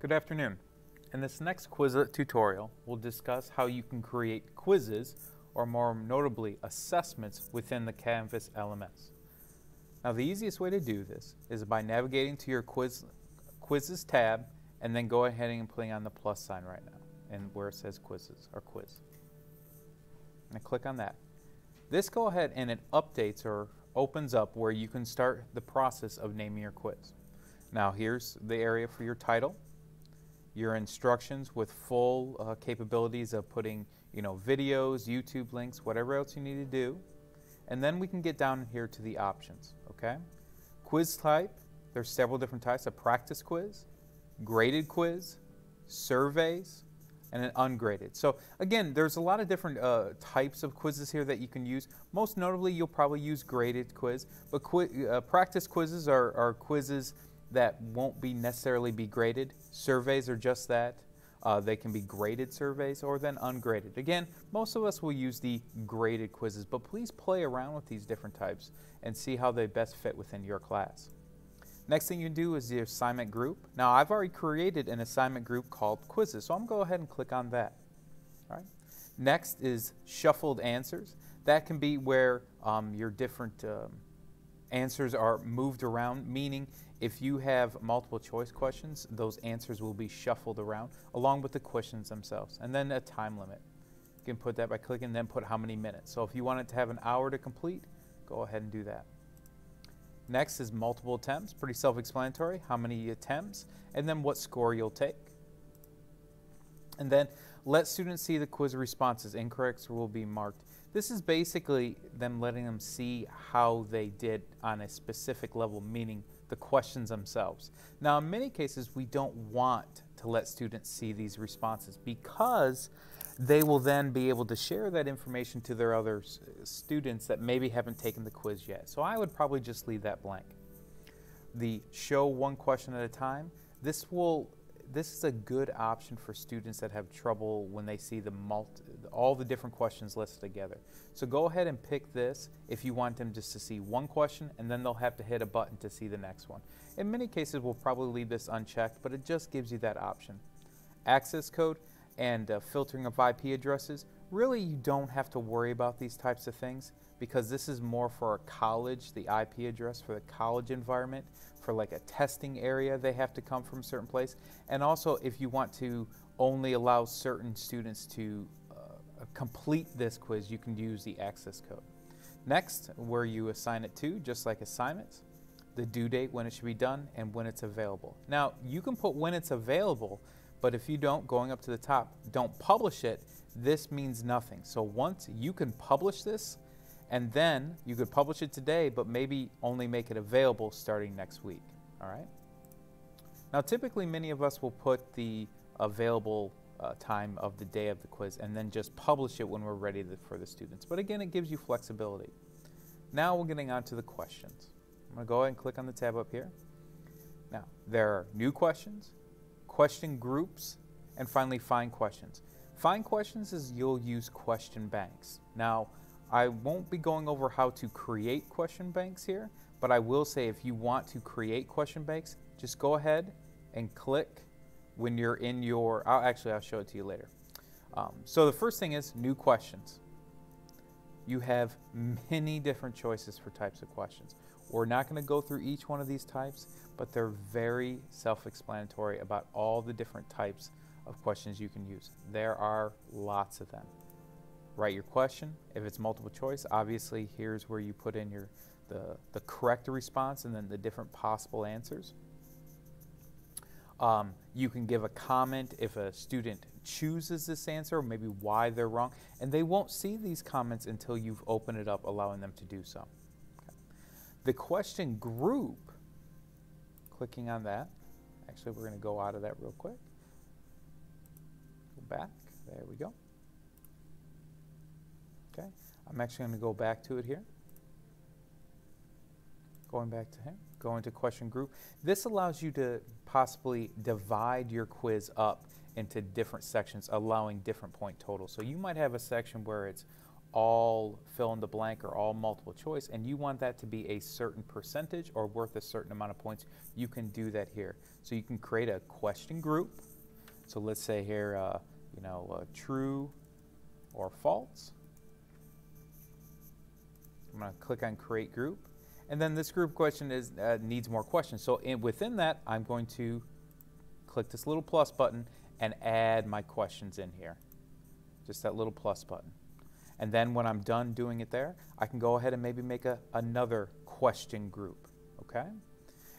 Good afternoon. In this next Quizlet tutorial, we'll discuss how you can create quizzes, or more notably, assessments within the Canvas LMS. Now, the easiest way to do this is by navigating to your Quizzes tab, and then go ahead and putting on the plus sign right now, and where it says Quizzes, or Quiz. And click on that. This go ahead and it updates or opens up where you can start the process of naming your quiz. Now, here's the area for your title, your instructions with full capabilities of putting, videos, YouTube links, whatever else you need to do. And then we can get down here to the options, okay? Quiz type, there's several different types: a practice quiz, graded quiz, surveys, and an ungraded. So again, there's a lot of different types of quizzes here that you can use. Most notably, you'll probably use graded quiz, but practice quizzes are quizzes that won't necessarily be graded. Surveys are just that. They can be graded surveys or then ungraded. Again, most of us will use the graded quizzes, but please play around with these different types and see how they best fit within your class. Next thing you do is the assignment group. Now, I've already created an assignment group called quizzes, so I'm going to go ahead and click on that. All right. Next is shuffled answers. That can be where your different answers are moved around, meaning if you have multiple choice questions, those answers will be shuffled around along with the questions themselves. And then a time limit. You can put that by clicking, then put how many minutes. So if you want it to have an hour to complete, go ahead and do that. Next is multiple attempts. Pretty self-explanatory, how many attempts, and then what score you'll take. And then let students see the quiz responses. Incorrect will be marked. This is basically them letting them see how they did on a specific level, meaning the questions themselves. Now, in many cases, we don't want to let students see these responses because they will then be able to share that information to their other students that maybe haven't taken the quiz yet. So I would probably just leave that blank. The show one question at a time, this is a good option for students that have trouble when they see all the different questions listed together. So go ahead and pick this if you want them just to see one question, and then they'll have to hit a button to see the next one. In many cases, we'll probably leave this unchecked, but it just gives you that option. Access code and filtering of IP addresses, really you don't have to worry about these types of things because this is more for a college, the IP address for the college environment, for like a testing area they have to come from a certain place. And also if you want to only allow certain students to complete this quiz, you can use the access code. Next, where you assign it to, just like assignments, the due date, when it should be done, and when it's available. Now, you can put when it's available, but if you don't, going up to the top, don't publish it, this means nothing. So once you can publish this, and then you could publish it today, but maybe only make it available starting next week. All right. Now, typically, many of us will put the available time of the day of the quiz and then just publish it when we're ready for the students. But again, it gives you flexibility. Now we're getting on to the questions. I'm going to go ahead and click on the tab up here. Now, there are new questions, question groups, and finally find questions. Find questions is you'll use question banks. Now, I won't be going over how to create question banks here, but I will say if you want to create question banks, just go ahead and click when you're in your, I'll show it to you later. So the first thing is new questions. You have many different choices for types of questions. We're not going to go through each one of these types, but they're very self-explanatory about all the different types of questions you can use. There are lots of them. Write your question. If it's multiple choice, obviously here's where you put in the correct response and then the different possible answers. You can give a comment if a student chooses this answer, or maybe why they're wrong, and they won't see these comments until you've opened it up, allowing them to do so. Okay. The question group, clicking on that, actually we're going to go out of that real quick. Go back, there we go. Okay, I'm actually going to go back to it here. Going back to him, going to question group. This allows you to possibly divide your quiz up into different sections, allowing different point totals. So you might have a section where it's all fill in the blank or all multiple choice, and you want that to be a certain percentage or worth a certain amount of points, you can do that here. So you can create a question group. So let's say here, true or false. I'm going to click on create group, and then this group question needs more questions. So within that, I'm going to click this little plus button and add my questions in here. Just that little plus button. And then when I'm done doing it there, I can go ahead and maybe make another question group, okay?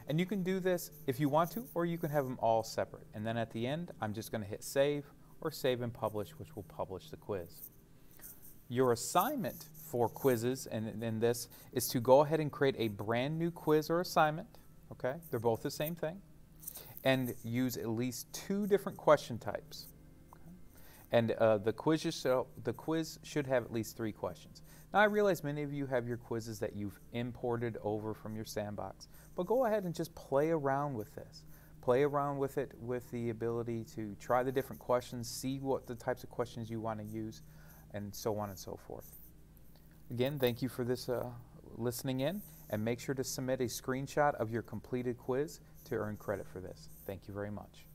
And you can do this if you want to, or you can have them all separate. And then at the end, I'm just going to hit save or save and publish, which will publish the quiz. Your assignment for quizzes and in this is to go ahead and create a brand new quiz or assignment, okay? They're both the same thing. And use at least 2 different question types. And the quiz should have at least 3 questions. Now I realize many of you have your quizzes that you've imported over from your sandbox, but go ahead and just play around with this. Play around with it with the ability to try the different questions, see what the types of questions you want to use, and so on and so forth. Again, thank you for this listening in, and make sure to submit a screenshot of your completed quiz to earn credit for this. Thank you very much.